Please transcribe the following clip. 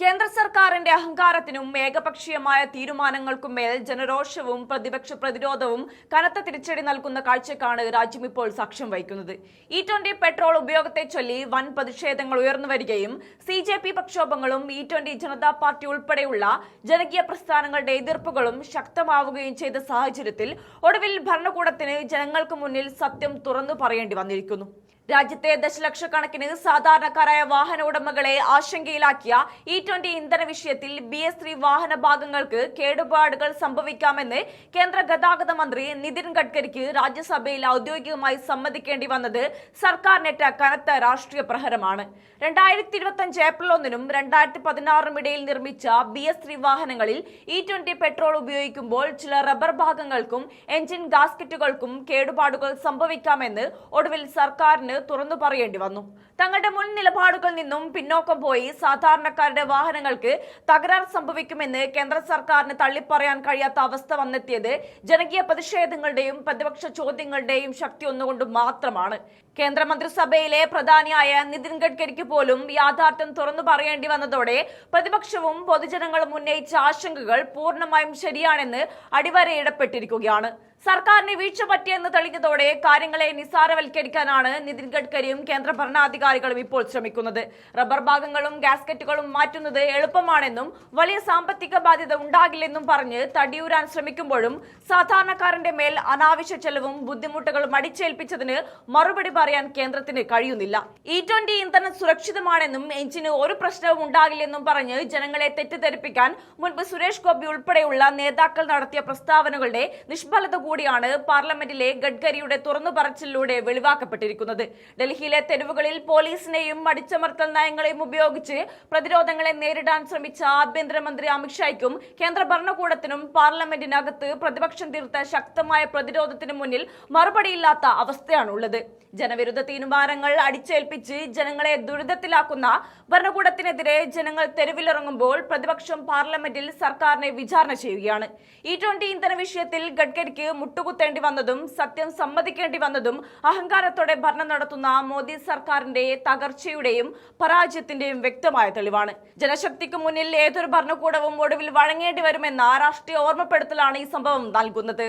കേന്ദ്ര സർക്കാരിന്റെ അഹങ്കാരത്തിനും ഏകപക്ഷീയമായ തീരുമാനങ്ങൾക്കും മേൽ ജനരോഷവും പ്രതിപക്ഷ പ്രതിരോധവും കനത്ത തിരിച്ചടി നൽകുന്ന കാഴ്ചക്കാണ് രാജ്യം ഇപ്പോൾ സാക്ഷ്യം വഹിക്കുന്നത്. E20 പെട്രോൾ ഉപയോഗത്തെ ചൊല്ലി വൻ പ്രതിഷേധങ്ങൾ ഉയർന്നുവരികയും CJP പ്രക്ഷോഭങ്ങളും E20 ജനതാ പാർട്ടി ഉൾപ്പെടെയുള്ള ജനകീയ പ്രസ്ഥാനങ്ങളുടെ എതിർപ്പുകളും ശക്തമാവുകയും ചെയ്ത സാഹചര്യത്തിൽ ഒടുവിൽ ഭരണകൂടത്തിന് ജനങ്ങൾക്ക് മുന്നിൽ സത്യം തുറന്നു പറയേണ്ടി വന്നിരിക്കുന്നു. രാജ്യത്തെ ദശലക്ഷക്കണക്കിന് സാധാരണക്കാരായ വാഹന ഉടമകളെ ആശങ്കയിലാക്കിയ E20 ഇന്ധന വിഷയത്തിൽ BS3 വാഹന ഭാഗങ്ങൾക്ക് കേടുപാടുകൾ സംഭവിക്കാമെന്ന് കേന്ദ്ര ഗതാഗത മന്ത്രി നിതിൻ ഗഡ്കരിക്ക് രാജ്യസഭയിൽ ഔദ്യോഗികമായി സമ്മതിക്കേണ്ടി വന്നത് സർക്കാരിനേറ്റ കനത്ത രാഷ്ട്രീയ പ്രഹരമാണ്. 2025 ഏപ്രിൽ 1-നും 2016-നും ഇടയിൽ നിർമ്മിച്ച BS3 വാഹനങ്ങളിൽ E20 പെട്രോൾ ഉപയോഗിക്കുമ്പോൾ ചില റബ്ബർ ഭാഗങ്ങൾക്കും എഞ്ചിൻ ഗാസ്കറ്റുകൾക്കും കേടുപാടുകൾ സംഭവിക്കാമെന്ന് ഒടുവിൽ സർക്കാരിന് തുറന്നു പറയേണ്ടി വന്നു. തങ്ങളുടെ മുൻ നിലപാടുകളിൽ നിന്നും പിന്നോക്കം പോയി സാധാരണക്കാരുടെ വാഹനങ്ങൾക്ക് തകരാർ സംഭവിക്കുമെന്ന് കേന്ദ്ര സർക്കാരിന് തള്ളിപ്പറയാൻ കഴിയാത്ത അവസ്ഥ വന്നെത്തിയത് ജനകീയ പ്രതിഷേധങ്ങളുടെയും പ്രതിപക്ഷ ചോദ്യങ്ങളുടെയും ശക്തി ഒന്നുകൊണ്ട് മാത്രമാണ്. കേന്ദ്രമന്ത്രിസഭയിലെ പ്രധാനിയായ നിതിൻ ഗഡ്കരിക്ക് പോലും യാഥാർത്ഥ്യം തുറന്നു പറയേണ്ടി വന്നതോടെ പ്രതിപക്ഷവും പൊതുജനങ്ങളും ഉന്നയിച്ച ആശങ്കകൾ പൂർണ്ണമായും ശരിയാണെന്ന് അടിവരയിടപ്പെട്ടിരിക്കുകയാണ്. സർക്കാരിന് വീഴ്ച പറ്റിയെന്ന് തെളിഞ്ഞതോടെ കാര്യങ്ങളെ നിസ്സാരവൽക്കരിക്കാനാണ് നിതിൻ ഗഡ്കരിയും കേന്ദ്ര ഭരണാധികാരികളും ഇപ്പോൾ ശ്രമിക്കുന്നത്. റബ്ബർ ഭാഗങ്ങളും ഗാസ്കറ്റുകളും മാറ്റുന്നത് എളുപ്പമാണെന്നും വലിയ സാമ്പത്തിക ബാധ്യത ഉണ്ടാകില്ലെന്നും പറഞ്ഞ് തടിയൂരാൻ ശ്രമിക്കുമ്പോഴും സാധാരണക്കാരന്റെ മേൽ അനാവശ്യ ചെലവും ബുദ്ധിമുട്ടുകളും അടിച്ചേൽപ്പിച്ചതിന് മറുപടി പറയാൻ കേന്ദ്രത്തിന് കഴിയുന്നില്ല. E20 ഇന്ധനം സുരക്ഷിതമാണെന്നും എഞ്ചിന് ഒരു പ്രശ്നവും ഉണ്ടാകില്ലെന്നും പറഞ്ഞ് ജനങ്ങളെ തെറ്റിദ്ധരിപ്പിക്കാൻ മുൻപ് സുരേഷ് ഗോപി ഉൾപ്പെടെയുള്ള നേതാക്കൾ നടത്തിയ പ്രസ്താവനകളുടെ നിഷ്ഫലത കൂടിയാണ് പാർലമെന്റിലെ ഗഡ്കരിയുടെ തുറന്നു പറച്ചിലൂടെ വെളിവാക്കപ്പെട്ടിരിക്കുന്നത്. ഡൽഹിയിലെ തെരുവുകളിൽ പോലീസിനെയും അടിച്ചമർത്തൽ നയങ്ങളെയും ഉപയോഗിച്ച് പ്രതിരോധങ്ങളെ നേരിടാൻ ശ്രമിച്ച ആഭ്യന്തരമന്ത്രി അമിത്ഷായ്ക്കും കേന്ദ്ര ഭരണകൂടത്തിനും പാർലമെന്റിനകത്ത് പ്രതിപക്ഷം തീർത്ത ശക്തമായ പ്രതിരോധത്തിന് മുന്നിൽ മറുപടിയില്ലാത്ത അവസ്ഥയാണുള്ളത്. ജനവിരുദ്ധ തീരുമാനങ്ങൾ അടിച്ചേൽപ്പിച്ച് ജനങ്ങളെ ദുരിതത്തിലാക്കുന്ന ഭരണകൂടത്തിനെതിരെ ജനങ്ങൾ തെരുവിലിറങ്ങുമ്പോൾ പ്രതിപക്ഷം പാർലമെന്റിൽ സർക്കാരിനെ വിചാരണ ചെയ്യുകയാണ്. E20 ഇന്ധന വിഷയത്തിൽ ഗഡ്കരിക്ക് മുട്ടുകുത്തേണ്ടി വന്നതും സത്യം സമ്മതിക്കേണ്ടി വന്നതും അഹങ്കാരത്തോടെ ഭരണം നടത്തുന്ന മോദി സർക്കാരിന്റെ തകർച്ചയുടെയും പരാജയത്തിന്റെയും വ്യക്തമായ തെളിവാണ്. ജനശക്തിക്ക് മുന്നിൽ ഏതൊരു ഭരണകൂടവും ഒടുവിൽ വഴങ്ങേണ്ടി വരുമെന്ന രാഷ്ട്രീയ ഓർമ്മപ്പെടുത്തലാണ് ഈ സംഭവം നൽകുന്നത്.